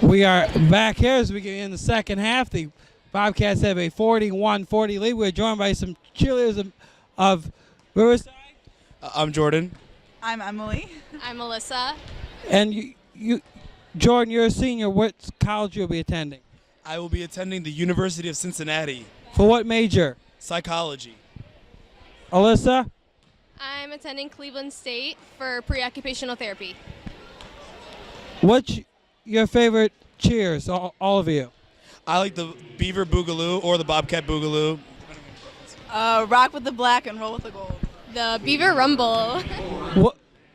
We are back here as we get in the second half. The Bobcats have a 41-40 lead. We're joined by some cheerleaders of Riverside. I'm Jordan. I'm Emily. I'm Melissa. And Jordan, you're a senior. What college you'll be attending? I will be attending the University of Cincinnati. For what major? Psychology. Alyssa? I'm attending Cleveland State for pre-occupational therapy. What's your favorite cheers, all of you? I like the Beaver Boogaloo or the Bobcat Boogaloo. Rock with the black and roll with the gold. The Beaver Rumble.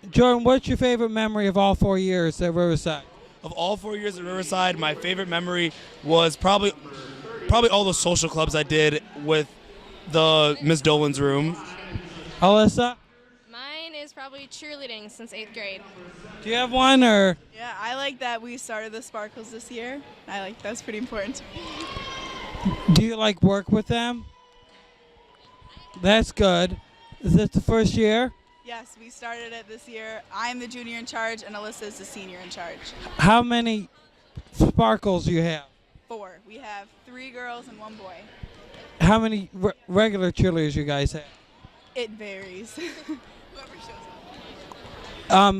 Jordan, what's your favorite memory of all 4 years at Riverside? Of all 4 years at Riverside, my favorite memory was probably all the social clubs I did with the Miss Dolan's room. Alyssa? Mine is probably cheerleading since 8th grade. Do you have one or? Yeah, I like that we started the Sparkles this year. That's pretty important to me. Do you like work with them? That's good. Is this the first year? Yes, we started it this year. I'm the junior in charge and Alyssa is the senior in charge. How many sparkles do you have? 4. We have 3 girls and 1 boy. How many regular cheerleaders you guys have? It varies. Whoever shows up.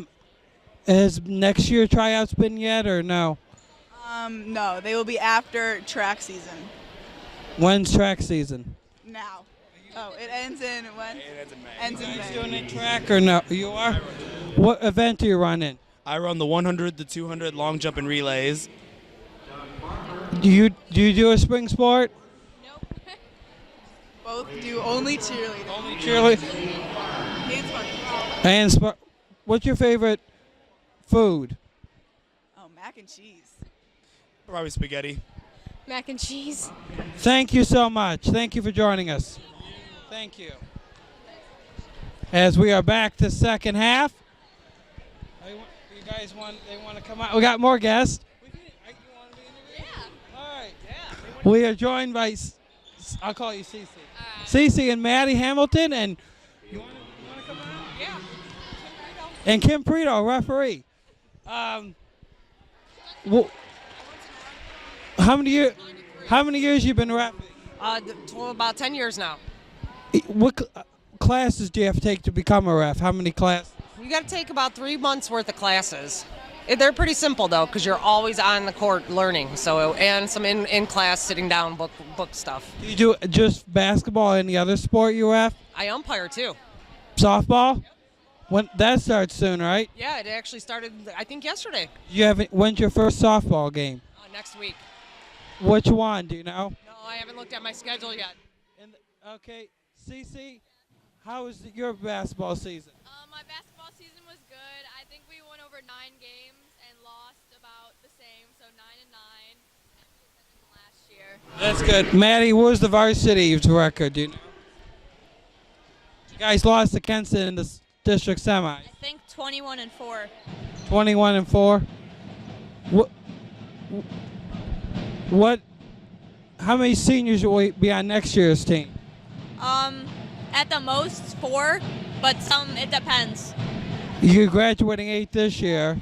Has next year tryouts been yet or no? No, they will be after track season. When's track season? Now. Oh, it ends in when? It ends in May. Ends in Are you May. doing a track or no? You are? What event do you run in? I run the 100, the 200 long jump and relays. Do you do a spring sport? Nope. Both do only cheerleading. Only cheerleading. And Sparkles. And what's your favorite food? Oh, mac and cheese. Probably spaghetti. Mac and cheese. Thank you so much. Thank you for joining us. Thank you. As we are back to second half. You guys want to come out? We got more guests. Yeah. All right. Yeah. We are joined by, I'll call you Cece. Cece and Maddie Hamilton, and you want to come out? Yeah. And Kim Prito, referee. How many years you been refereeing? About 10 years now. What classes do you have to take to become a ref? How many classes? You got to take about 3 months worth of classes. They're pretty simple though, because you're always on the court learning. So and some in class sitting down book stuff. Do you do just basketball? Any other sport you ref? I umpire too. Softball? When that starts soon, right? Yeah, it actually started I think yesterday. When's your first softball game? Next week. Which one? Do you know? No, I haven't looked at my schedule yet. Okay, Cece, how was your basketball season? My basketball season was good. I think we won over 9 games and lost about the same, so 9-9 last year. That's good. Maddie, what was the varsity's record? Do you know? You guys lost to Kenston in the district semi. I think 21-4. 21-4. What? How many seniors will be on next year's team? At the most 4, but it depends. You're graduating 8 this year.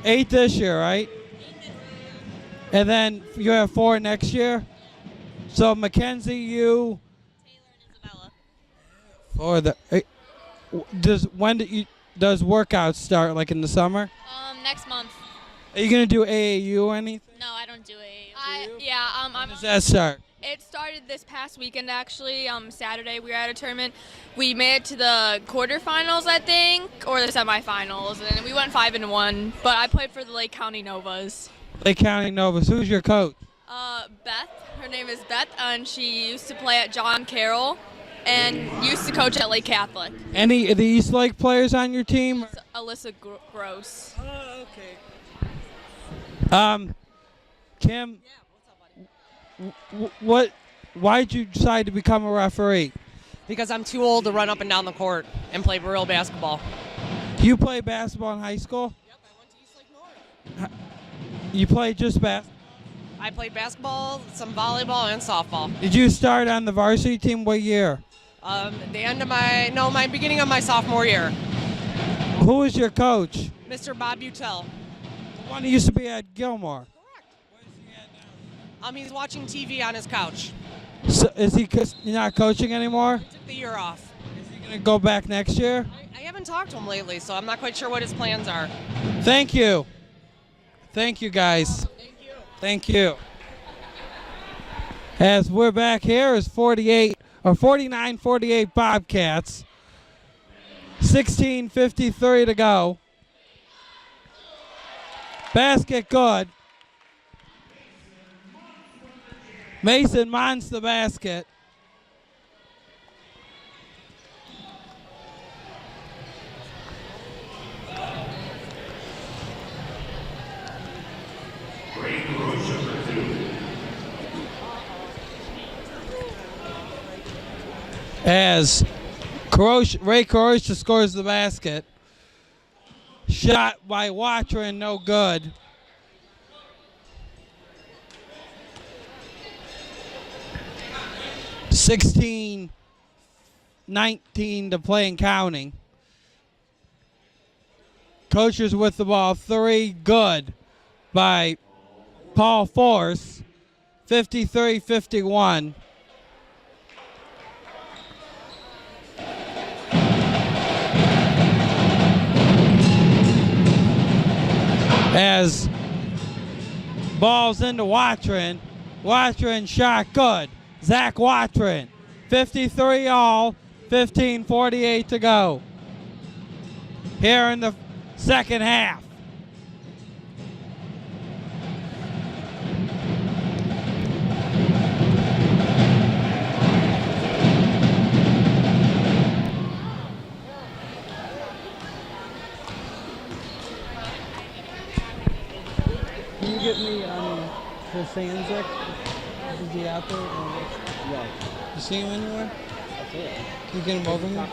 8 this year, right? And then you have 4 next year. So Mackenzie, you. Taylor and For Isabella. the does workouts start, like in the summer? Next month. Are you gonna do AAU or anything? No, I don't do AAU. When does that start? It started this past weekend, actually. Saturday, we were at a tournament. We made it to the quarterfinals, I think, or the semifinals, and we went 5-1. But I played for the Lake County Novas. Lake County Novas. Who's your coach? Beth. Her name is Beth, and she used to play at John Carroll and used to coach at Lake Catholic. Any of the East Lake players on your team? It's Alyssa Gross. Oh, okay. Kim. Why'd you decide to become a referee? Because I'm too old to run up and down the court and play real basketball. You play basketball in high school? Yep, I went to East Lake North. You played just basketball? I played basketball, some volleyball, and softball. Did you start on the varsity team what year? My beginning of my sophomore year. Who was your coach? Mr. Bob Utel. The one that used to be at Gilmore. He's watching TV on his couch. So is he not coaching anymore? He took the year off. Is he going to go back next year? I haven't talked to him lately, so I'm not quite sure what his plans are. Thank you. Thank you, guys. Thank you. Thank you. As we're back here is 49-48 Bobcats. 16:53 to go. Basket good. Mason Mons the basket. As Ray Korosha scores the basket. Shot by Watrin, no good. $16-19 to play and counting. Coachers with the ball, 3 good by Paul Force, 53-51. As ball's into Watrin. Watrin shot good. Zach Watrin, 53 all, 15:48 to go. Here in the second half. Can you get me Chris Sanzik? Is he out there? Yeah. You see him anywhere? Can you get him over here?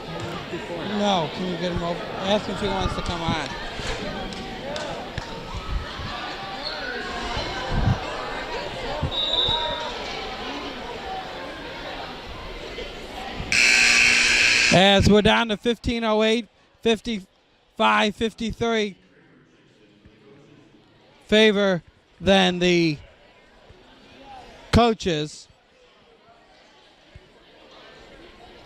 No, can you get him over? Ask him if he wants to come on. As we're down to 15:08, 55-53 favor than the coaches.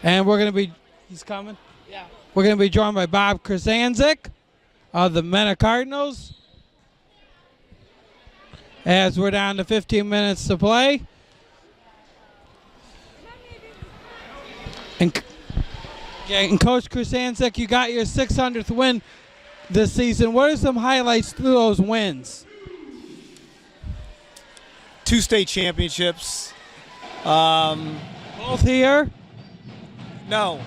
And we're going to be, he's coming? Yeah. We're going to be joined by Bob Krasanzik of the Mena Cardinals. As we're down to 15 minutes to play. And Coach Krasanzik, you got your 600th win this season. What are some highlights through those wins? 2 state championships. Both here? No.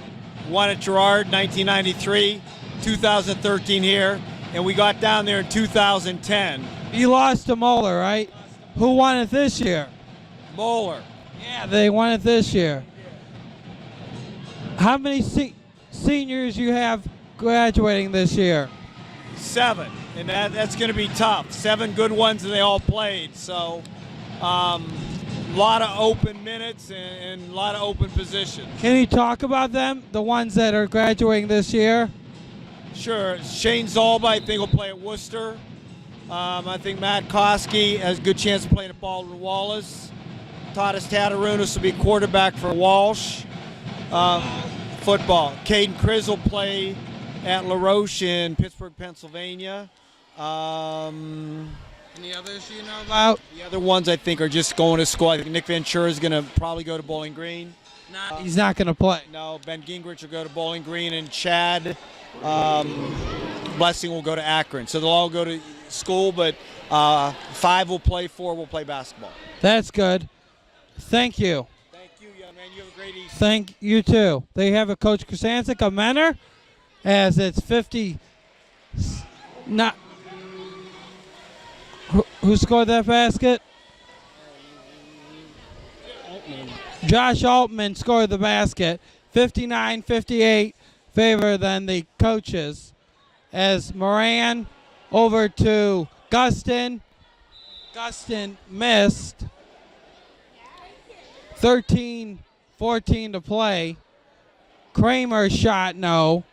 One at Girard, 1993, 2013 here, and we got down there in 2010. You lost to Moeller, right? Who won it this year? Moeller. Yeah, they won it this year. How many seniors you have graduating this year? 7, and that's going to be tough. 7 good ones, and they all played. So, a lot of open minutes and a lot of open positions. Can you talk about them, the ones that are graduating this year? Sure. Shane Zalba, I think, will play at Worcester. I think Matt Koski has a good chance of playing at Baldwin Wallace. Tadas Tatarunas will be quarterback for Walsh. Football. Caden Kriz will play at LaRoche in Pittsburgh, Pennsylvania. Any others you know about? The other ones I think are just going to school. I think Nick Ventura is going to probably go to Bowling Green. He's not going to play. No, Ben Gingrich will go to Bowling Green, and Chad Blessing will go to Akron. So they'll all go to school, but 5 will play, 4 will play basketball. That's good. Thank you. Thank you, young man. You have a great evening. Thank you, too. They have a Coach Krasanzik, a mentor, as it's 50. Not. Who scored that basket? Altman. Josh Altman scored the basket. 59-58 favor than the coaches. As Moran over to Gustin. Gustin missed. 13-14 to play. Kramer shot no.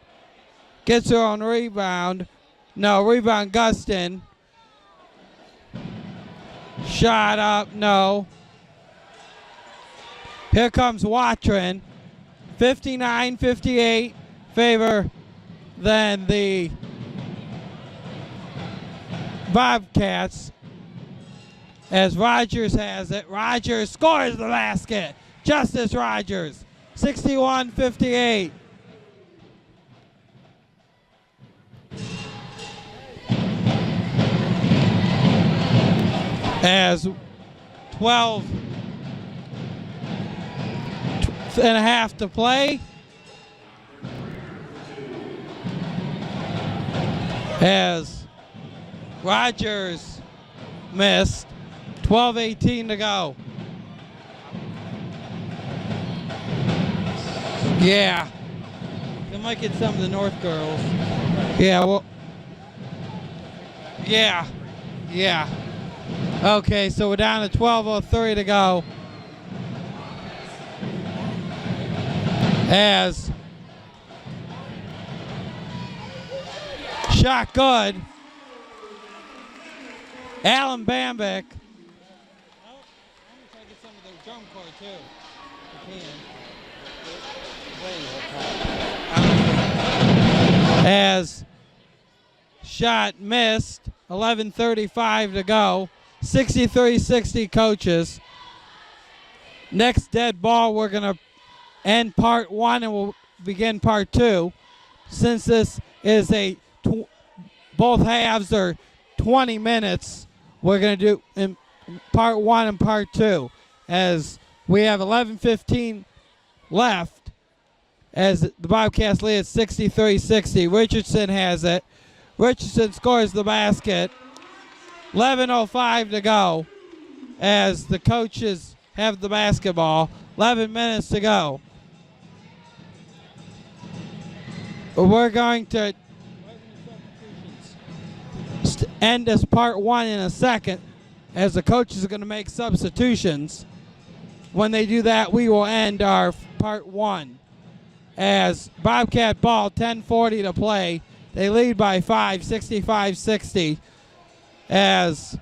Gets her on rebound. No, rebound Gustin. Shot up, no. Here comes Watrin. 59-58 favor than the Bobcats. As Rogers has it. Rogers scores the basket. Justice Rogers. 61-58. As 12 and a half to play. As Rogers missed. 12-18 to go. Yeah. They might get some of the North girls. Yeah, well. Yeah. Yeah. Okay, so we're down to 12:03 to go. As shot good. Alan Bambick. As shot missed. 11:35 to go. 63-60 coaches. Next dead ball, we're going to end part one and we'll begin part two. Since this is both halves are 20 minutes, we're going to do in part one and part two. As we have 11:15 left, as the Bobcats lead at 63-60. Richardson has it. Richardson scores the basket. 11:05 to go as the coaches have the basketball. 11 minutes to go. We're going to end this part one in a second as the coaches are going to make substitutions. When they do that, we will end our part one. As Bobcat ball, 10:40 to play. They lead by 5, 65-60. As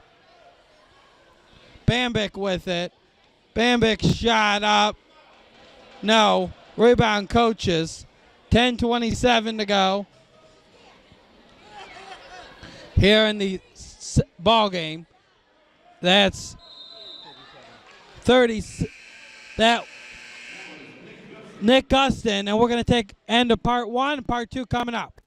Bambick with it. Bambick shot up. No. Rebound coaches. 10:27 to go. Here in the ball game. That's 30. That Nick Gustin, and we're going to take end of part one, part two coming up.